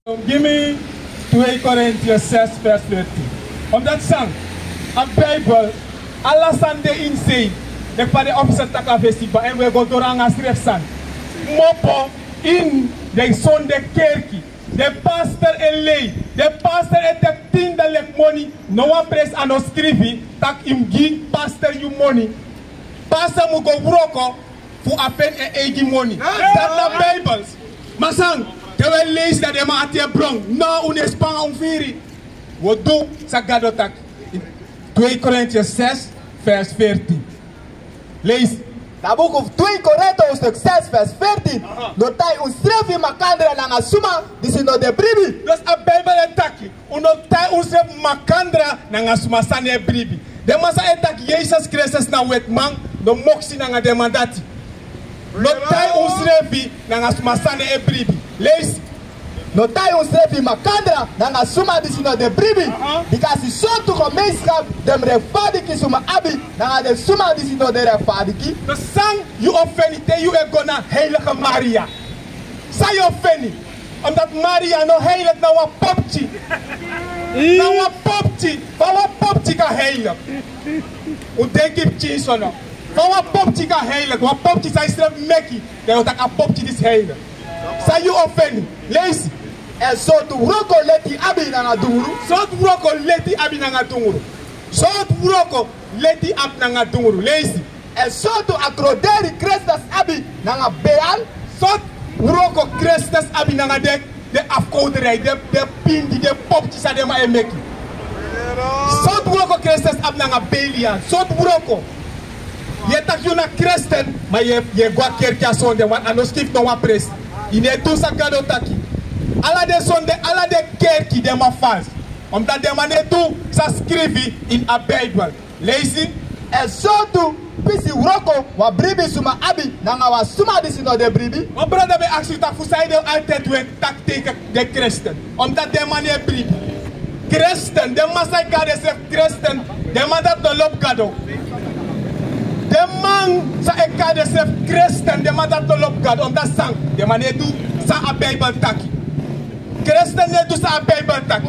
Give me 2 Corinthians 6 vers 13. Omdat sang, a Bible, Allah sande insane. De pade officer taka festival en we go doranga stref san. Mopo in de Sondè Kerki. De pastor en lei. De pastor en tek tindalek money. No one press an oscrivi. Tak im gi pastor you money. Pastor mu go broko fu afen en egi money. Dat na Bibles. Masang, te we lees dat de ma atie brong. No unespan onfiri. Wo do sa gado tak. 2 Corinthians 6 vers 14. Lees. The book of 2 Corinthians 6 vers 14. Notai un strefi makandra na suma disi no de bribi. Dus a Bible etaki. Unotai un stref makandra na suma sane bribi. De masa etaki Jesus Christus na wetman no moksi na demandati. Notai un strefi na suma sane bribi. Lees. Notai un strefi makandra na suma disi no de bribi. Because he so to gemeenschap dem rechtvaardig suma abi na de suma disi no de rechtvaardig. De sang you offended you are gonna heilige Maria. Sa je offended. Omdat Maria no heilig na wa popchi. Na wa popchi. Van wa popchi ka heilig. U denk je precies no. Van wa popchi ka heilig. Wa popchi sa stref meki. De u tak a popchi dis heilig. Sa you offended. Lees. En zo to roko leti abi na dunguru. Zo to roko leti abi na dunguru. Zo to roko leti ab na dunguru. Lees. En zo to akroderi Christus abi na beal. Zo Uroko Christus abi na de afkoderij, de pindi, de popjes aan de ma emeki. Zo Uroko Christus abi na Belian. Zo Uroko. Je tak je na Christen, maar je gwa Kerki a Sondè, want anos kif no wa pres. Ine tu sa gado taki. Ala de Sondè, ala de Kerki de ma fans. Omdat de man tu sa skrivi in a Bible. Lees. En zo to pisi uroko wa bribi suma abi na wa suma disi no de bribi. Mijn brother bij actie dat voor zij de altijd weer tak tegen de christen. Omdat de man je bribi. Christen, de man zei gade zegt christen, de man dat de lop gado. De man zei gade zegt christen, de man dat de lop gado. Omdat sang, de man je doet sa a Bijbel taki. Christen je doet sa a Bijbel taki.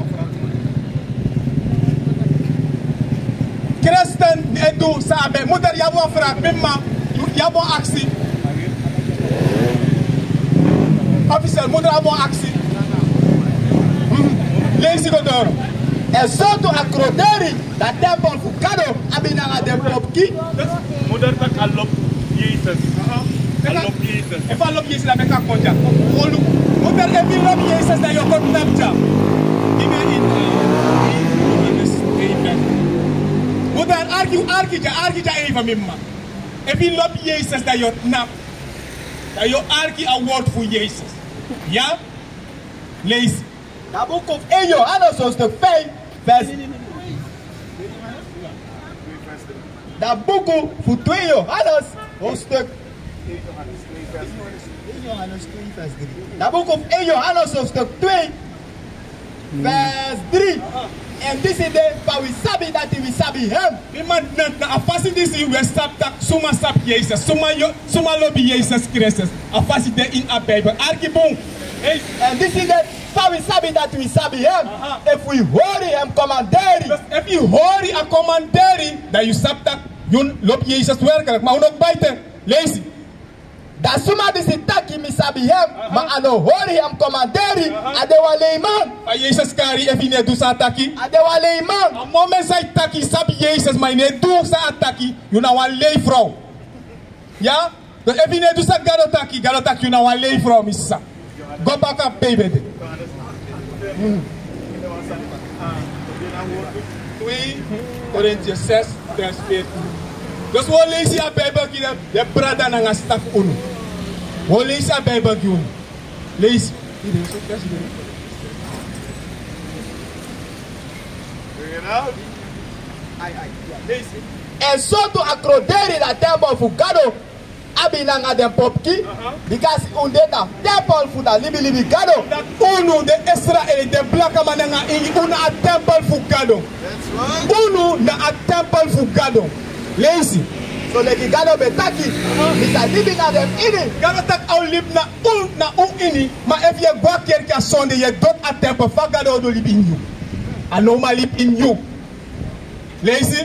Christen je doet sa a Bijbel. Moeder, jij wil vragen, mima, jij wil actie. Officer, moeder hebben actie. Lees je door. En zo to akroderi dat tempel fukado abinanga de popki. Moeder tak alop Jezus. Alop Jezus. If I love Jezus, I make a contact. Moeder, if you love Jesus, then you come to job. Give me in. Moeder, argue even mimma. If you love Jesus, then you nap. Then you argue a word for Jesus. Ja? Lees. The book of Johannes hoofdstuk 5 vers. The boek voor 2 Johannes hoofdstuk. The book of Johannes hoofdstuk 2 vers 3. En dit is de waar we sabi dat we sabi hem. Iemand na afasi this we stop tak suma sap Jesus. Suma lobby Jesus Christus. Afasi de in a Bible. Argue bon. And this is the how we sabi that we sabi him. If we hurry him commandering. If you hurry a commandering, that you stop that you love Jesus werkelijk. Maar ook buiten. Lees. Dat suma disi taki mi sabi him. Maar ano hurry him commandering. Adewa leiman. A Jesus kari if you ne do sa taki. Adewa leiman. A moment say taki sabi Jesus maar ne do sa taki. You na wan lei vrouw. Ja? Dus if you ne do sa gado taki you na wan lei vrouw missa. Go back up, baby. 2 Corinthians 6, vers 14. Dus we lezen a Bijbel die de brada na staf unu. We lezen a Bijbel die lees. En zo to akroderi dat tempel voor gado. Abinanga de popki. Because undeta temple voor dat libi gado. Unu de Israël de blaka mananga in una a temple voor gado. Unu na a temple voor gado. Lees. So leki gado betaki, misa living na dem ini. Gado tak au lip na ini, ma if ye go Kerki a Sondè, ye don't attempt for gado do live in you. I know my live in you. Lazy?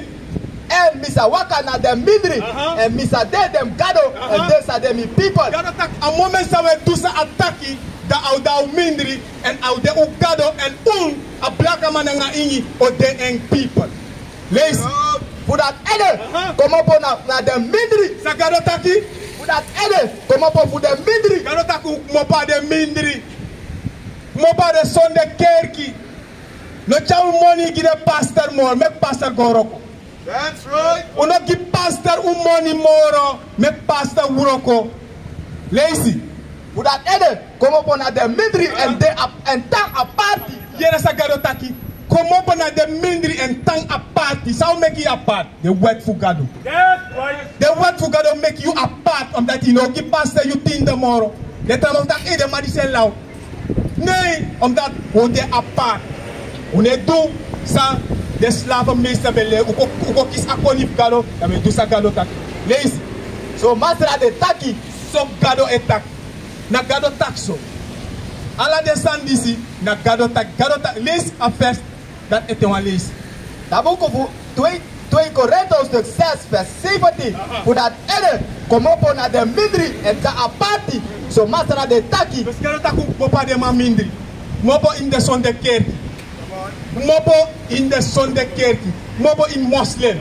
And misa waka na dem midri, and misa de dem gado, and they sa dem people. Gado tak a moment sa we do sa ataki, da au da mindri, and au de u gado, and a black man nga ingi, o de eng people. Lazy? For that ede, come up na dem midri. Sa gado taki? For that ede, come up for dem midri. Gado taku mopa de mindri. Mopa de Sondè Kerki. No chow money give the pastor more, make pastor go roko. That's right. Uno give pastor money more, make pastor uroko. Lazy. For that ede, come up na dem midri and they and tang a party. Yera sa gado taki. Come up na the mindri and tang a party. So make you apart. The word for gado. That's right. The word for gado make you apart from that. You know, give pastor you think tomorrow. The time of that, the money say loud. Nee, on that, when they apart. On est do ça, des slaves meester belle, ou kis akonif gado, mais do sa gado tak. Lazy. So masra de taki, So gado etak. Na gado tak so. Ala descend ici, na gado tak. Gado tak. Lazy a first, that était un lazy. tabuko fu 2 Corinthians 6 vers 17. For that ede, come up na dem midri and ta a party. So masra de taki. Parce que gado tak mopa de ma mindri. Mopo in the Sondè Kerki. Mopo in the Sondè Kerki. Mopo in Muslim.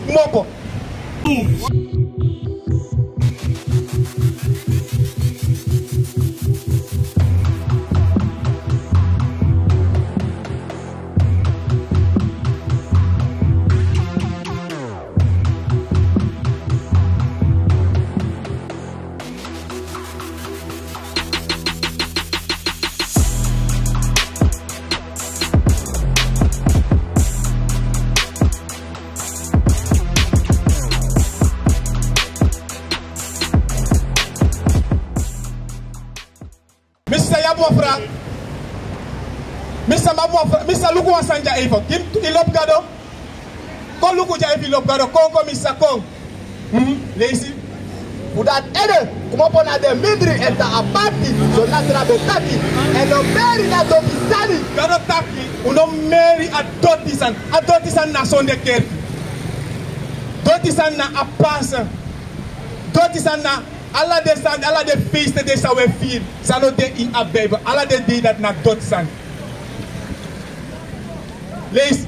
Mopo. Mr. Luku Wasanja Evo, Kim Ilop Gado, Kon Luku Jaifi Lop Gado, Kon Mr. Kong. Lazy. For that ede, come up na dem midri and ta a party. So nasra de taki, and no marry na do bisani. Gado taki, uno marry a dotisan na Sondè Kerki. Dotisan na a pasa. Dotisan na alla de feast de sa we feel. Sa no de in a baby. Alla de day that na dotisan. Lazy.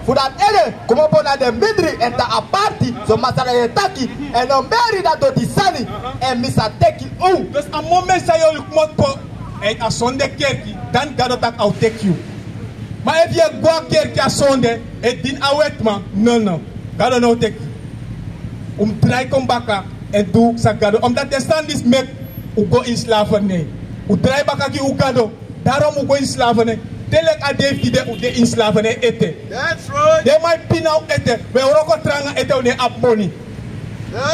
For that ede, come up na dem midri and ta a party. So masra de taki, and no marry na do bisani. And misa take you. Because a moment say you look more po a Sondè Kerki, then God tak I'll take you. But if you go Kerki a Sondè, it din awet man, no. God no take you. Try come back and do sa God. That the stand this make u go in slavery. U try back ki u gado. Darom u go in slavery. Telek a David de in slavery ete. That's right. They might pin out ete. We roko tranga ete u ne up money.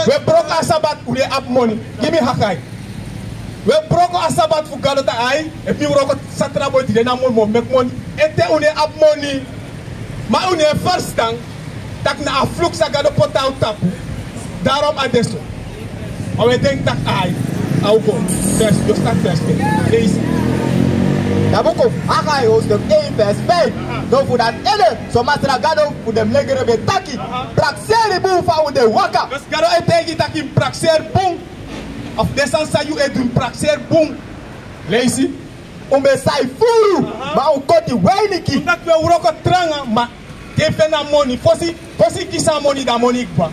We broke a Sabbath u ne up money. Give me hakai. We broke a Sabbath for God ai. If you broke Satra boy de na mo make money. Ete u ne up money. Ma u ne first tang tak na a flux a gado pot out tap. Darom a deso. I think that I'll go. First, you start first. Please. Tabuko, Akai was the 8 verse 5. No for that ede, so Master Gado for them legere betaki. Praxeri boom for the waka. Because Gado I take it taking praxer boom. Of the sansa you edun praxer boom. Lazy. Umbe sai furu, ma ukoti weniki. That we uroko tranga ma defena money. Fosi kisa money da money kwa.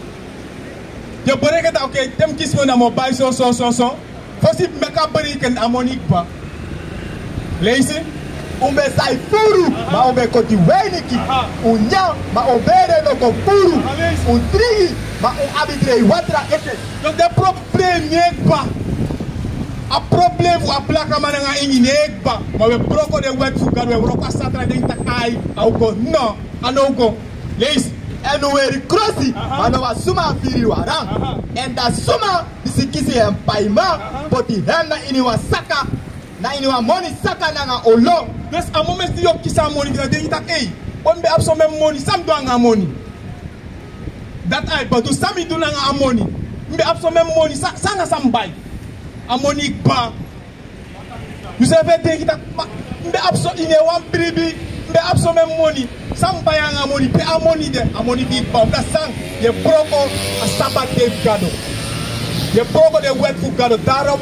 You break it okay, them kiss me na mobile so. Fosi make a break and money kwa. Lazy. Umbe sai furu, ma umbe koti weniki. Unya, ma obere no kofuru. Untrigi, ma abitre watra ete. Donc the problem nyekba. A problem for a black man nga ingi nyekba. Ma we broko de wet fuga we broko satra de takai. Au go no, ano go. Lazy. And we crossy, and our suma firi warang. And the suma bisikisi empaima, but the hemna iniwa saka. Na iniwa money saka nanga olo. Yes, a moment you kisa money, they ita hey. On be have some money, some do anga money. that I but do sami do nanga amoni. Mbe absome money sanga sambai. Amoni ba. You say everything kita mbe abso ine one bribi mbe absome money. Sambai anga amoni pe amoni de amoni big ba. That sang ye broko a Sabbath day gado. Ye broko de wet fu gado daro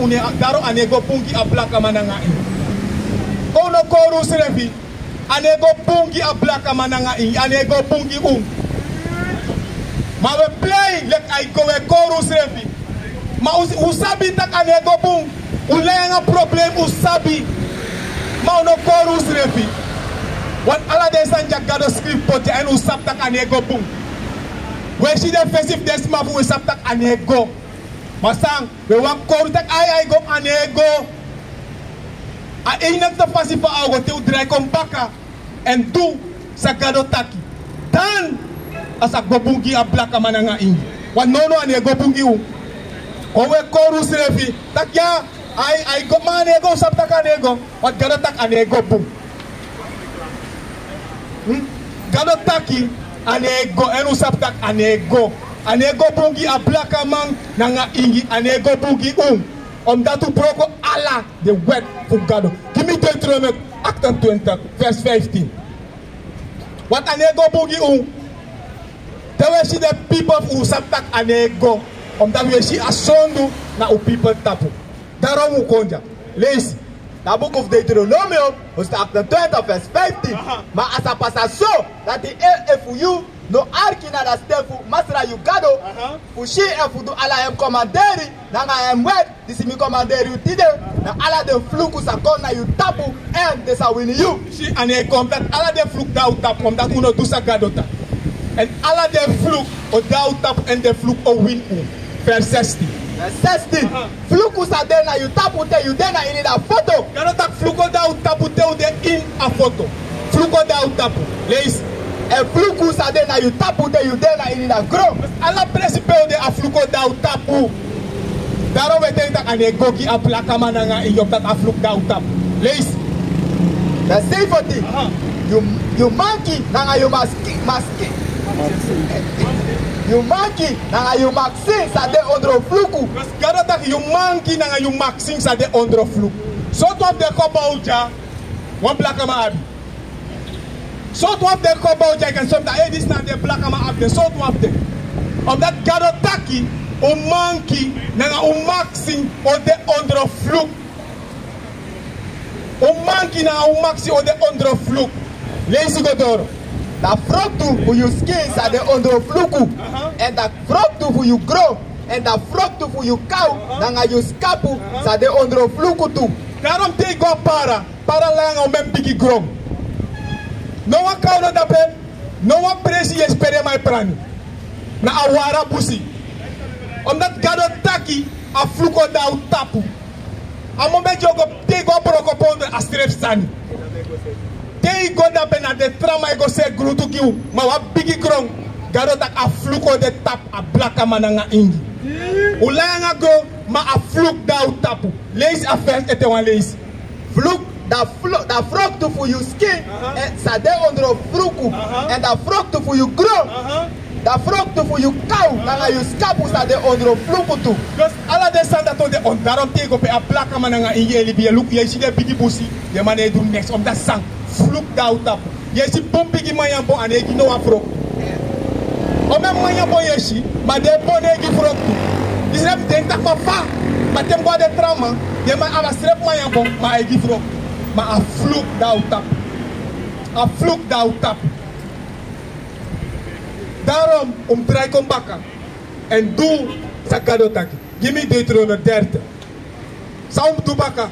anego pungi a black mananga in. Ono koru serefi anego pungi a black mananga in anego pungi Ma we play like I go a koru serefi. Ma usabi tak anego pung. Ulayanga problem usabi. Ma ono koru serefi. What ala de sanja gado script pote and usap tak anego pung. When she the festive desma fu usap tak anego. Masang, we want koru tak ay go anego. A inak ta pasifa ago te udray kompaka and do sa gado taki. Dan asak babungi a black mananga in. Wan nono anego bungi u. Owe koru serefi tak ya ay go manego sap tak anego. Wat gado tak anego bung. Gado taki anego enu sap tak anego. Anego bungi a black man nanga ingi anego bungi Omdat u broko Allah the wet for God. Give me Deuteronomy Act 20 verse 15. What anego bungi There we see the people who saptak anego. Omdat we see asondu na u people tapu. Daarom u konja. Lees. The book of Deuteronomy, Act 20 verse 15. Ma asa pasa so that the if no arki na da stefu masra you gado fushi efu do ala em commanderi na em wed this mi commanderi utide na ala de fluku sakona you tapu and this are win you she and e come that ala de fluk da tap from that uno do sa gadota and ala de fluk o da tap and the fluk o win verse 60 fluku sa de na you tapu te you de na in a photo gadota fluko da tapu te de in a photo fluko da tapu leis e fluku sa de na you tapu de you de na in a grow. Ala principe de afluko da tapu. Daro we denk dat anego ki aplaka mananga in yop dat afluk da tapu. Lees. The safety. You monkey nanga you maski. You monkey nanga you maxing sa de ondro fluku. Garo tak you monkey nanga you maxing sa de ondro fluku. So top de kopa uja. One plaka ma abi. So to have the couple I can stop that hey this not the black ama up there. So to have them. On that gado taki o monkey nanga o maxing o de ondro fluk. O monkey na o maxi o de ondro fluk. Lazy godoro. The fruit for you skins are the ondro fluku. And the fruit for you grow. And the fruit for you cow nanga you skapu sa de ondro fluku tu. Daarom te go para lang o mem bigi grow. No one count on the pen. No one praise ye espere my prani. Na awara busi. Omdat gado taki a fluko da tapu. A moment jogo te go broko pondo a strep sani. Te go da pen a de trama go se grutu kiu. Ma wa bigi grong. Gado tak a fluko de tap a blaka mananga ingi. Ulanga go ma a fluk da tapu. Leis a first ete wan leis. Fluk. The fruit for you skin, and sa de ondro fruku, and the fruit for you grow, the fruit for you cow, and you scapu sa de ondro fruku tu. Because ala de sanda to de ondarom te go pe a black mananga in ye libi look ye see the bigi busi, the man do next on that sang fluk da utap. Ye see bum bigi mayambo and ye no afro. O me mayambo ye see, ma de bone gi frok tu. This rep denk tak fa, ma tem go de trauma, ye ma ava strep mayambo ma e gi frok. Ma a fluk da tap. A fluk da tap. Daarom draai kom bakken. En doe sa gado taki. Give me Deuteronomy 30. Sa do bakken.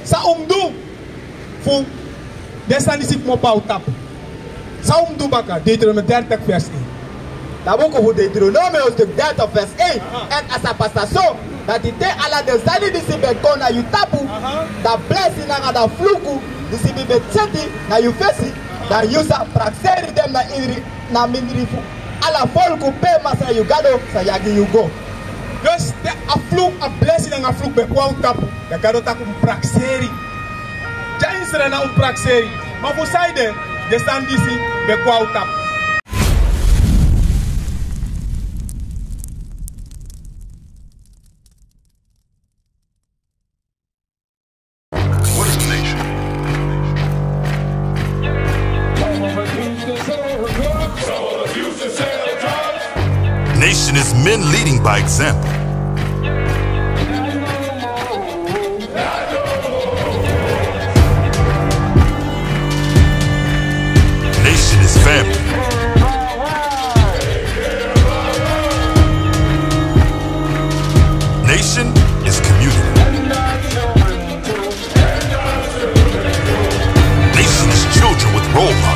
Sa do. Fu. Destan is ik mo pa tap. Sa do bakken. Deuteronomy 30 vers 1. The book of Deuteronomy was the 30 verse 8. And as a pastor so. Dat die te ala de zali disi be kona you tapu, da blessing na da fluku, disi be tseti na you fesi, da yusa praxeri dem na inri na minrifu. Ala folku pe masa you gado sa yagi you go. Dus a fluk a blessing na fluk be kwa tapu, da gado taku praxeri. Jain sere na praxeri, ma fu saide de stand disi be kwa tapu. by example. Nation is family. Nation is community. Nation is children with role models.